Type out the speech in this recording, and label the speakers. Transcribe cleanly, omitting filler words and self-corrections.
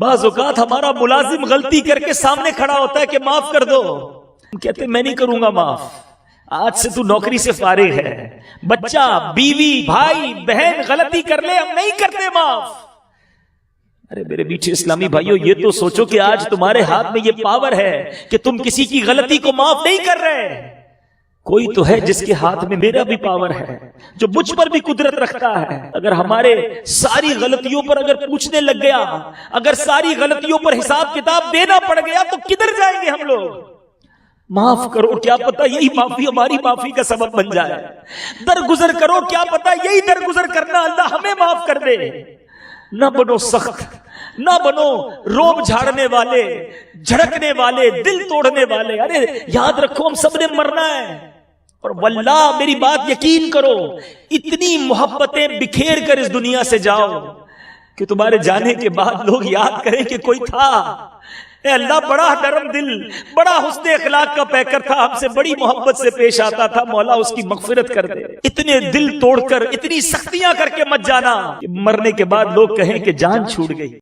Speaker 1: بعض اوقات ہمارا ملازم غلطی کر کے سامنے کھڑا ہوتا ہے کہ معاف کر دو، ہم کہتے میں نہیں کروں گا معاف، آج سے تو نوکری سے فارغ ہے، بچہ بیوی بھائی بہن غلطی کر لے ہم نہیں کرتے معاف۔ ارے میرے میٹھے اسلامی بھائیوں، یہ تو سوچو کہ آج تمہارے ہاتھ میں یہ پاور ہے کہ تم کسی کی غلطی کو معاف نہیں کر رہے۔ کوئی تو ہے جس کے ہاتھ میں میرا بھی پاور ہے، جو مجھ پر بھی قدرت رکھتا ہے۔ اگر ہمارے ساری غلطیوں پر اگر پوچھنے لگ گیا، اگر ساری غلطیوں پر حساب کتاب دینا پڑ گیا تو کدھر جائیں گے ہم لوگ؟ معاف کرو، کیا پتہ یہی معافی ہماری معافی کا سبب بن جائے۔ درگزر کرو، کیا پتہ یہی درگزر کرنا اللہ ہمیں معاف کر دے۔ نہ بنو سخت، نہ بنو روب جھاڑنے والے، جھڑکنے والے، دل توڑنے والے۔ ارے یاد رکھو ہم سب نے مرنا ہے، اور واللہ میری بات یقین کرو، اتنی محبتیں بکھیر کر اس دنیا سے جاؤ کہ تمہارے جانے کے بعد لوگ یاد کریں کہ کوئی تھا، اے اللہ بڑا نرم دل، بڑا حسن اخلاق کا پیکر تھا، ہم سے بڑی محبت سے پیش آتا تھا، مولا اس کی مغفرت کر دے۔ اتنے دل توڑ کر اتنی سختیاں کر کے مت جانا کہ مرنے کے بعد لوگ کہیں کہ جان چھوٹ گئی۔